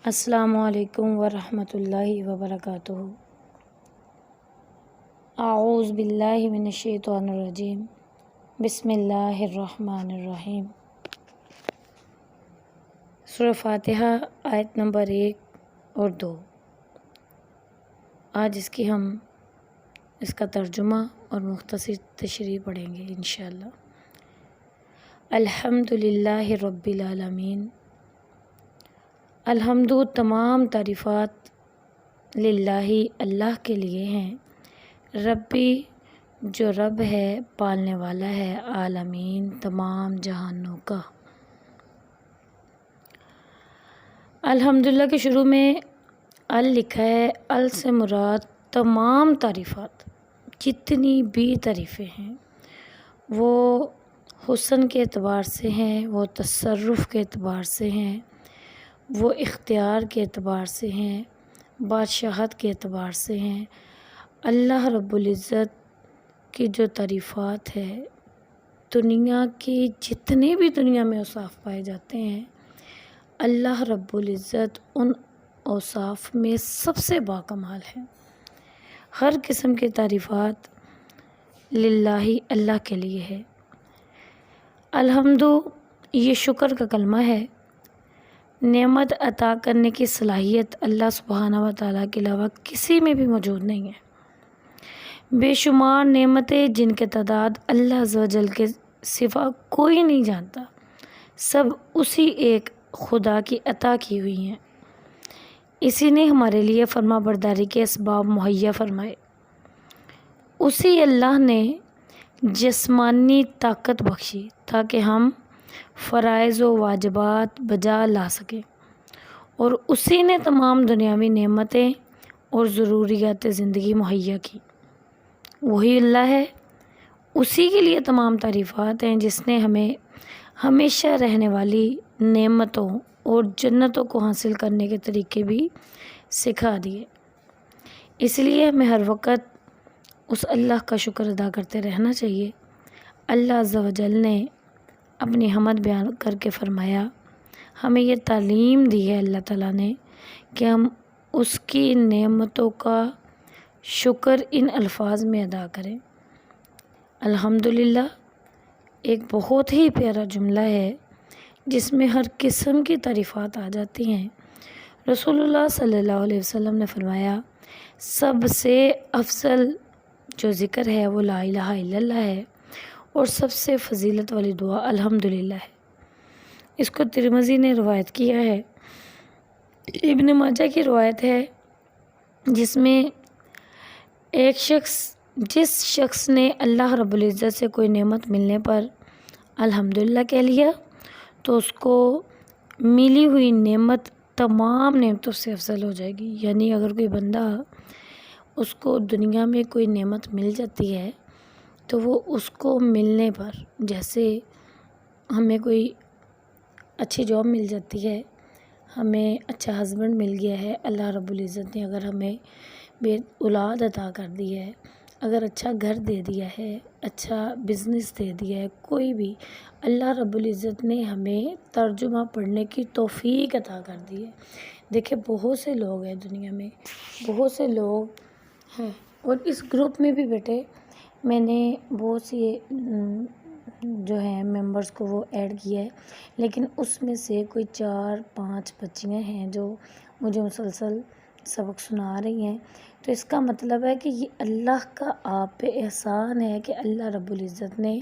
السلام علیکم ورحمۃ اللہ وبرکاتہ۔ اعوذ باللہ من الشیطان الرجیم، بسم اللہ الرحمن الرحیم۔ سورہ فاتحہ آیت نمبر 1 اور 2۔ آج اس کا ترجمہ اور مختصر تشریح پڑھیں گے انشاءاللہ۔ الحمد للہ رب العالمین، الحمد تمام تعریفات للہ اللہ کے لیے ہیں، ربی جو رب ہے، پالنے والا ہے، عالمین تمام جہانوں کا۔ الحمدللہ کے شروع میں ال لکھا ہے، ال سے مراد تمام تعریفات، جتنی بھی تعریفیں ہیں وہ حسن کے اعتبار سے ہیں، وہ تصرف کے اعتبار سے ہیں، وہ اختیار کے اعتبار سے ہیں، بادشاہت کے اعتبار سے ہیں۔ اللہ رب العزت کی جو تعریفات ہے، دنیا کی جتنے بھی دنیا میں اوصاف پائے جاتے ہیں، اللہ رب العزت ان اوصاف میں سب سے باکمال ہے۔ ہر قسم کی تعریفات للہ اللہ کے لیے ہے۔ الحمد یہ شکر کا کلمہ ہے۔ نعمت عطا کرنے کی صلاحیت اللہ سبحانہ و تعالیٰ کے علاوہ کسی میں بھی موجود نہیں ہے۔ بے شمار نعمتیں جن کے تعداد اللہ عز و جل کے سوا کوئی نہیں جانتا، سب اسی ایک خدا کی عطا کی ہوئی ہیں۔ اسی نے ہمارے لیے فرما برداری کے اسباب مہیا فرمائے۔ اسی اللہ نے جسمانی طاقت بخشی تاکہ ہم فرائض و واجبات بجا لا سکیں، اور اسی نے تمام دنیاوی نعمتیں اور ضروریات زندگی مہیا کی۔ وہی اللہ ہے، اسی کے لیے تمام تعریفات ہیں جس نے ہمیں ہمیشہ رہنے والی نعمتوں اور جنتوں کو حاصل کرنے کے طریقے بھی سکھا دیے۔ اس لیے ہمیں ہر وقت اس اللہ کا شکر ادا کرتے رہنا چاہیے۔ اللہ عز و جل نے اپنی حمد بیان کر کے فرمایا، ہمیں یہ تعلیم دی ہے اللہ تعالیٰ نے کہ ہم اس کی نعمتوں کا شکر ان الفاظ میں ادا کریں۔ الحمدللہ ایک بہت ہی پیارا جملہ ہے جس میں ہر قسم کی تعریفات آ جاتی ہیں۔ رسول اللہ صلی اللہ علیہ وسلم نے فرمایا، سب سے افضل جو ذکر ہے وہ لا الہ الا اللہ ہے، اور سب سے فضیلت والی دعا الحمدللہ ہے۔ اس کو ترمذی نے روایت کیا ہے۔ ابن ماجہ کی روایت ہے جس میں جس شخص نے اللہ رب العزت سے کوئی نعمت ملنے پر الحمدللہ کہہ لیا تو اس کو ملی ہوئی نعمت تمام نعمتوں سے افضل ہو جائے گی۔ یعنی اگر کوئی بندہ اس کو دنیا میں کوئی نعمت مل جاتی ہے تو وہ اس کو ملنے پر، جیسے ہمیں کوئی اچھی جاب مل جاتی ہے، ہمیں اچھا ہسبینڈ مل گیا ہے، اللہ رب العزت نے اگر ہمیں بے اولاد عطا کر دی ہے، اگر اچھا گھر دے دیا ہے، اچھا بزنس دے دیا ہے، کوئی بھی اللہ رب العزت نے ہمیں ترجمہ پڑھنے کی توفیق عطا کر دی ہے۔ دیکھیں بہت سے لوگ ہیں دنیا میں، بہت سے لوگ ہیں، اور اس گروپ میں بھی بیٹے میں نے بہت سی جو ہیں ممبرز کو وہ ایڈ کیا ہے، لیکن اس میں سے کوئی 4-5 بچیاں ہیں جو مجھے مسلسل سبق سنا رہی ہیں۔ تو اس کا مطلب ہے کہ یہ اللہ کا آپ پہ احسان ہے کہ اللہ رب العزت نے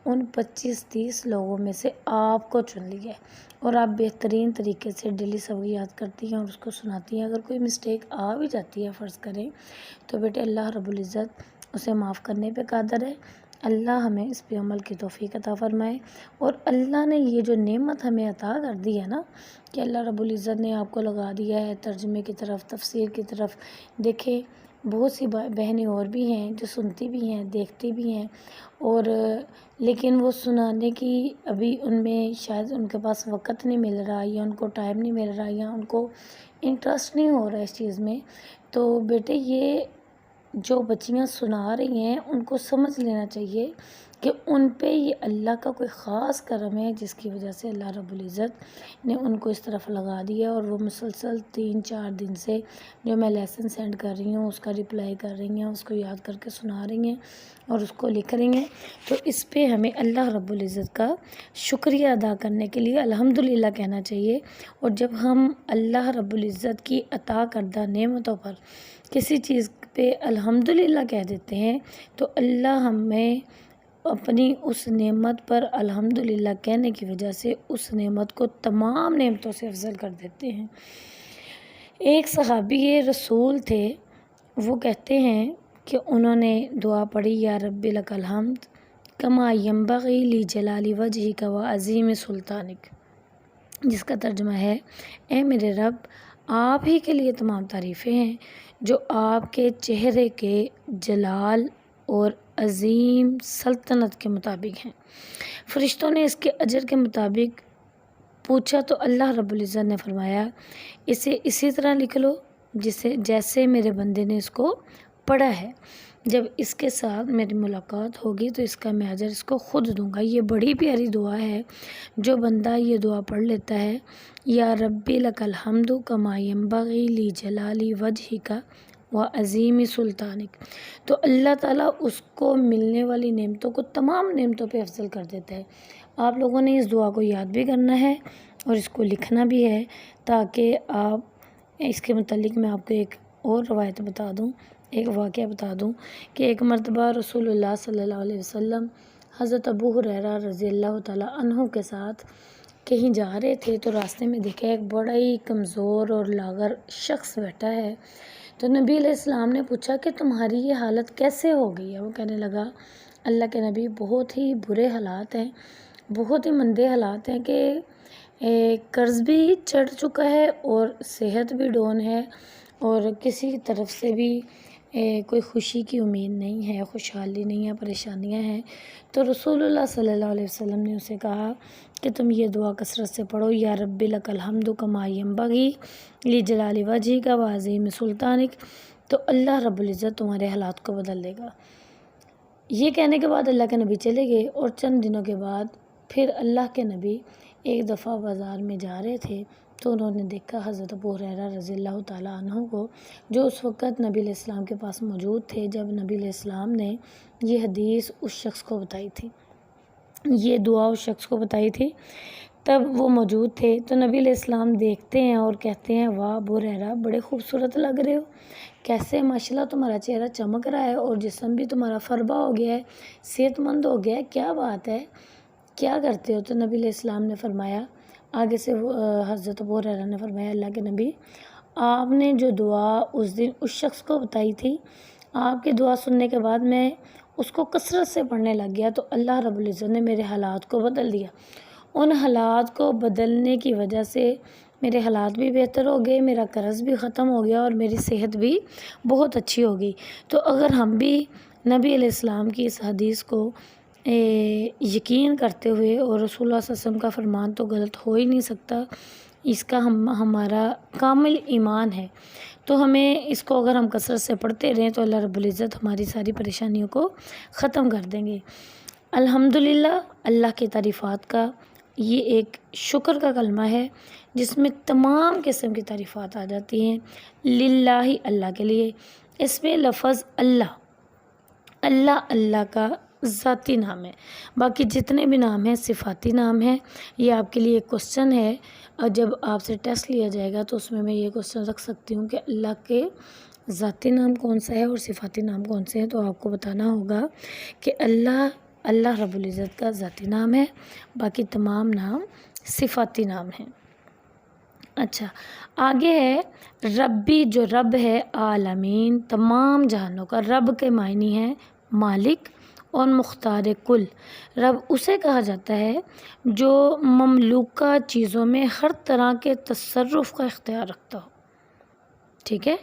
ان 25-30 لوگوں میں سے آپ کو چن لیا ہے، اور آپ بہترین طریقے سے ڈیلی سبق یاد کرتی ہیں اور اس کو سناتی ہیں۔ اگر کوئی مسٹیک آ بھی جاتی ہے فرض کریں تو بیٹے اللہ رب العزت اسے معاف کرنے پہ قادر ہے۔ اللہ ہمیں اس پہ عمل کی توفیق عطا فرمائے، اور اللہ نے یہ جو نعمت ہمیں عطا کر دی ہے نا کہ اللہ رب العزت نے آپ کو لگا دیا ہے ترجمے کی طرف، تفسیر کی طرف۔ دیکھیں بہت سی بہنیں اور بھی ہیں جو سنتی بھی ہیں، دیکھتی بھی ہیں، اور لیکن وہ سنانے کی ابھی ان میں شاید ان کے پاس وقت نہیں مل رہا، یا ان کو ٹائم نہیں مل رہا، یا ان کو انٹرسٹ نہیں ہو رہا اس چیز میں۔ تو بیٹے یہ جو بچیاں سنا رہی ہیں ان کو سمجھ لینا چاہیے کہ ان پہ یہ اللہ کا کوئی خاص کرم ہے جس کی وجہ سے اللہ رب العزت نے ان کو اس طرف لگا دیا، اور وہ مسلسل 3-4 دن سے جو میں لیسن سینڈ کر رہی ہوں اس کا رپلائی کر رہی ہیں، اس کو یاد کر کے سنا رہی ہیں اور اس کو لکھ رہی ہیں۔ تو اس پہ ہمیں اللہ رب العزت کا شکریہ ادا کرنے کے لیے الحمدللہ کہنا چاہیے، اور جب ہم اللہ رب العزت کی عطا کردہ نعمتوں پر کسی چیز پہ الحمدللہ کہہ دیتے ہیں تو اللہ ہمیں اپنی اس نعمت پر الحمدللہ کہنے کی وجہ سے اس نعمت کو تمام نعمتوں سے افضل کر دیتے ہیں۔ ایک صحابی رسول تھے، وہ کہتے ہیں کہ انہوں نے دعا پڑھی، یا رب لک الحمد کما ینبغی لجلال وجہک و عظیم سلطانک، جس کا ترجمہ ہے، اے میرے رب آپ ہی کے لیے تمام تعریفیں ہیں جو آپ کے چہرے کے جلال اور عظیم سلطنت کے مطابق ہیں۔ فرشتوں نے اس کے اجر کے مطابق پوچھا تو اللہ رب العزت نے فرمایا، اسے اسی طرح لکھ لو جیسے میرے بندے نے اس کو پڑھا ہے، جب اس کے ساتھ میری ملاقات ہوگی تو اس کا میں اجر اس کو خود دوں گا۔ یہ بڑی پیاری دعا ہے، جو بندہ یہ دعا پڑھ لیتا ہے، یا ربی لک الحمد کما ینبغی لجلال وجہک و عظیم سلطانک، تو اللہ تعالیٰ اس کو ملنے والی نعمتوں کو تمام نعمتوں پہ افضل کر دیتا ہے۔ آپ لوگوں نے اس دعا کو یاد بھی کرنا ہے اور اس کو لکھنا بھی ہے، تاکہ آپ اس کے متعلق میں آپ کو ایک اور روایت بتا دوں، ایک واقعہ بتا دوں کہ ایک مرتبہ رسول اللہ صلی اللہ علیہ وسلم حضرت ابو ہریرہ رضی اللہ تعالیٰ عنہ کے ساتھ کہیں جا رہے تھے، تو راستے میں دیکھا ایک بڑا ہی کمزور اور لاغر شخص بیٹھا ہے۔ تو نبی علیہ السلام نے پوچھا کہ تمہاری یہ حالت کیسے ہو گئی ہے؟ وہ کہنے لگا، اللہ کے نبی بہت ہی برے حالات ہیں، بہت ہی مندے حالات ہیں کہ قرض بھی چڑھ چکا ہے اور صحت بھی ڈاؤن ہے، اور کسی طرف سے بھی کوئی خوشی کی امید نہیں ہے، خوشحالی نہیں ہے، پریشانیاں ہیں۔ تو رسول اللہ صلی اللہ علیہ وسلم نے اسے کہا کہ تم یہ دعا کثرت سے پڑھو، یا رب لک الحمد کما ینبغی لجلال وجہک و عظیم سلطانک، تو اللہ رب العزت تمہارے حالات کو بدل دے گا۔ یہ کہنے کے بعد اللہ کے نبی چلے گئے، اور چند دنوں کے بعد پھر اللہ کے نبی ایک دفعہ بازار میں جا رہے تھے، تو انہوں نے دیکھا حضرت ابو ہریرہ رضی اللہ تعالیٰ عنہ کو، جو اس وقت نبی علیہ السلام کے پاس موجود تھے جب نبی علیہ السلام نے یہ حدیث اس شخص کو بتائی تھی، یہ دعا اس شخص کو بتائی تھی، تب وہ موجود تھے۔ تو نبی علیہ السلام دیکھتے ہیں اور کہتے ہیں، واہ ابو ہریرہ بڑے خوبصورت لگ رہے ہو، کیسے ماشاءاللہ تمہارا چہرہ چمک رہا ہے اور جسم بھی تمہارا فربا ہو گیا ہے، صحت مند ہو گیا ہے، کیا بات ہے، کیا کرتے ہو؟ تو نبی علیہ السلام نے فرمایا، آگے سے حضرت ابو ہریرہ نے فرمایا، اللہ کے نبی آپ نے جو دعا اس دن اس شخص کو بتائی تھی، آپ کی دعا سننے کے بعد میں اس کو کثرت سے پڑھنے لگ گیا، تو اللہ رب العزت نے میرے حالات کو بدل دیا۔ ان حالات کو بدلنے کی وجہ سے میرے حالات بھی بہتر ہو گئے، میرا قرض بھی ختم ہو گیا اور میری صحت بھی بہت اچھی ہو گئی۔ تو اگر ہم بھی نبی علیہ السلام کی اس حدیث کو یقین کرتے ہوئے، اور رسول اللہ صلی اللہ علیہ وسلم کا فرمان تو غلط ہو ہی نہیں سکتا، اس کا ہمارا کامل ایمان ہے، تو ہمیں اس کو اگر ہم کثرت سے پڑھتے رہیں تو اللہ رب العزت ہماری ساری پریشانیوں کو ختم کر دیں گے۔ الحمدللہ اللہ کی تعریفات کا یہ ایک شکر کا کلمہ ہے جس میں تمام قسم کی تعریفات آ جاتی ہیں۔ للہ اللہ کے لیے، اس میں لفظ اللہ کا ذاتی نام ہے، باقی جتنے بھی نام ہیں صفاتی نام ہیں۔ یہ آپ کے لیے ایک کوسچن ہے، اور جب آپ سے ٹیسٹ لیا جائے گا تو اس میں یہ کوسچن رکھ سکتی ہوں کہ اللہ کے ذاتی نام کون سا ہے اور صفاتی نام کون سے ہیں، تو آپ کو بتانا ہوگا کہ اللہ رب العزت کا ذاتی نام ہے، باقی تمام نام صفاتی نام ہیں۔ اچھا، آگے ہے ربی، جو رب ہے عالمین، تمام جہانوں کا۔ رب کے معنی ہے مالک اور مختار کل۔ رب اسے کہا جاتا ہے جو مملوکہ چیزوں میں ہر طرح کے تصرف کا اختیار رکھتا ہو، ٹھیک ہے۔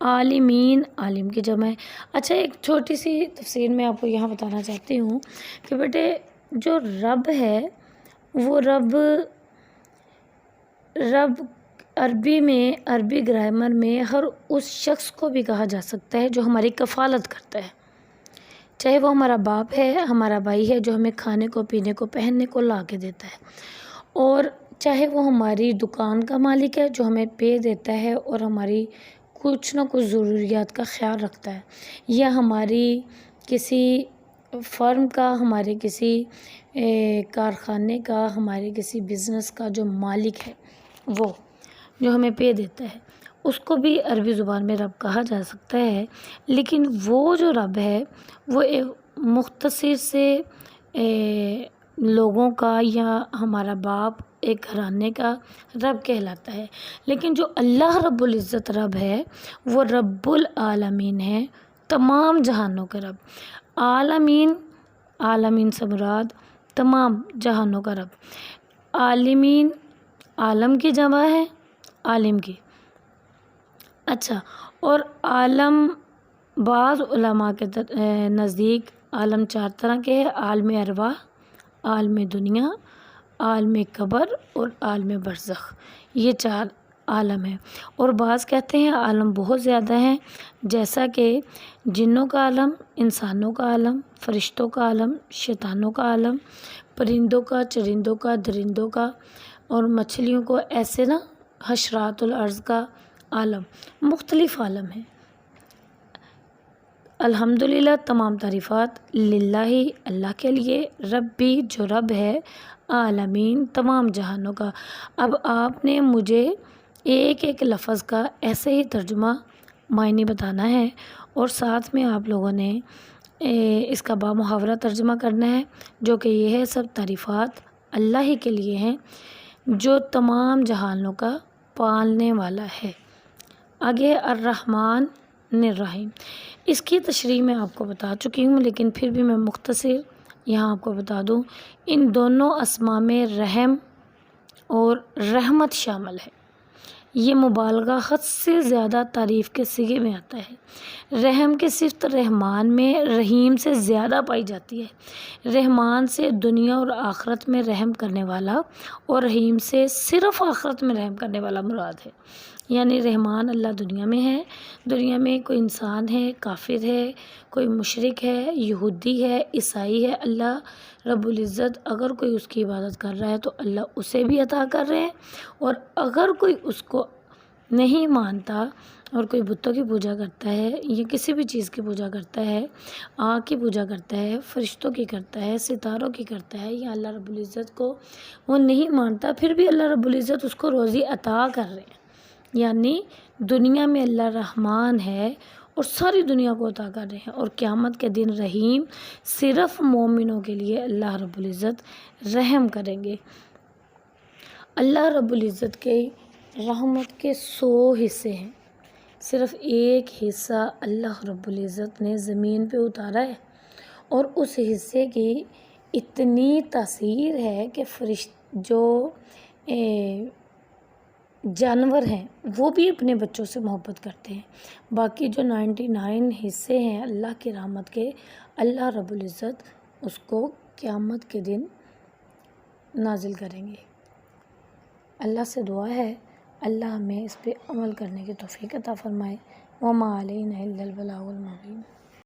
عالمین، عالم کی جمع ہے۔ اچھا، ایک چھوٹی سی تفسیر میں آپ کو یہاں بتانا چاہتی ہوں کہ بیٹے جو رب ہے وہ رب عربی میں، عربی گرامر میں ہر اس شخص کو بھی کہا جا سکتا ہے جو ہماری کفالت کرتا ہے، چاہے وہ ہمارا باپ ہے، ہمارا بھائی ہے جو ہمیں کھانے کو، پینے کو، پہننے کو لا کے دیتا ہے، اور چاہے وہ ہماری دکان کا مالک ہے جو ہمیں پے دیتا ہے اور ہماری کچھ نہ کچھ ضروریات کا خیال رکھتا ہے، یا ہماری کسی فرم کا، ہمارے کسی کارخانے کا، ہمارے کسی بزنس کا جو مالک ہے، وہ جو ہمیں پے دیتا ہے، اس کو بھی عربی زبان میں رب کہا جا سکتا ہے۔ لیکن وہ جو رب ہے وہ ایک مختصر سے لوگوں کا یا ہمارا باپ ایک گھرانے کا رب کہلاتا ہے، لیکن جو اللہ رب العزت رب ہے وہ رب العالمین ہے، تمام جہانوں کا رب۔ عالمین، عالمین سے مراد تمام جہانوں کا رب۔ عالمین، عالم کی جمع ہے، عالم کی۔ اچھا، اور عالم بعض علماء کے نزدیک عالم 4 طرح کے ہیں: عالم ارواح، عالم دنیا، عالم قبر اور عالم برزخ۔ یہ 4 عالم ہیں، اور بعض کہتے ہیں عالم بہت زیادہ ہیں، جیسا کہ جنوں کا عالم، انسانوں کا عالم، فرشتوں کا عالم، شیطانوں کا عالم، پرندوں کا، چرندوں کا، درندوں کا اور مچھلیوں کو، ایسے نا حشرات الارض کا عالم، مختلف عالم ہیں۔ الحمدللہ، تمام تعریفات للہ، اللہ کے لیے، ربی جو رب ہے، عالمین تمام جہانوں کا۔ اب آپ نے مجھے ایک ایک لفظ کا ایسے ہی ترجمہ معنی بتانا ہے، اور ساتھ میں آپ لوگوں نے اس کا بامحاورہ ترجمہ کرنا ہے، جو کہ یہ ہے: سب تعریفات اللہ ہی کے لیے ہیں جو تمام جہانوں کا پالنے والا ہے۔ آگے الرحمن الرحیم، اس کی تشریح میں آپ کو بتا چکی ہوں، لیکن پھر بھی میں مختصر یہاں آپ کو بتا دوں، ان دونوں اسماء میں رحم اور رحمت شامل ہے۔ یہ مبالغہ حد سے زیادہ تعریف کے صیغے میں آتا ہے۔ رحم کی صفت رحمان میں رحیم سے زیادہ پائی جاتی ہے۔ رحمان سے دنیا اور آخرت میں رحم کرنے والا، اور رحیم سے صرف آخرت میں رحم کرنے والا مراد ہے۔ یعنی رحمان اللہ دنیا میں ہے، دنیا میں کوئی انسان ہے، کافر ہے، کوئی مشرک ہے، یہودی ہے، عیسائی ہے، اللہ رب العزت اگر کوئی اس کی عبادت کر رہا ہے تو اللہ اسے بھی عطا کر رہے ہیں، اور اگر کوئی اس کو نہیں مانتا اور کوئی بتوں کی پوجا کرتا ہے یا کسی بھی چیز کی پوجا کرتا ہے، آگ کی پوجا کرتا ہے، فرشتوں کی کرتا ہے، ستاروں کی کرتا ہے، یا اللہ رب العزت کو وہ نہیں مانتا، پھر بھی اللہ رب العزت اس کو روزی عطا کر رہے ہیں۔ یعنی دنیا میں اللہ رحمان ہے اور ساری دنیا کو عطا کر رہے ہیں، اور قیامت کے دن رحیم صرف مومنوں کے لیے اللہ رب العزت رحم کریں گے۔ اللہ رب العزت کے رحمت کے 100 حصے ہیں، صرف ایک حصہ اللہ رب العزت نے زمین پہ اتارا ہے، اور اس حصے کی اتنی تاثیر ہے کہ جو جانور ہیں وہ بھی اپنے بچوں سے محبت کرتے ہیں۔ باقی جو 99 حصے ہیں اللہ کی رحمت کے، اللہ رب العزت اس کو قیامت کے دن نازل کریں گے۔ اللہ سے دعا ہے اللہ ہمیں اس پہ عمل کرنے کی توفیق عطا فرمائے۔ وما علینا الا البلاغ المبین۔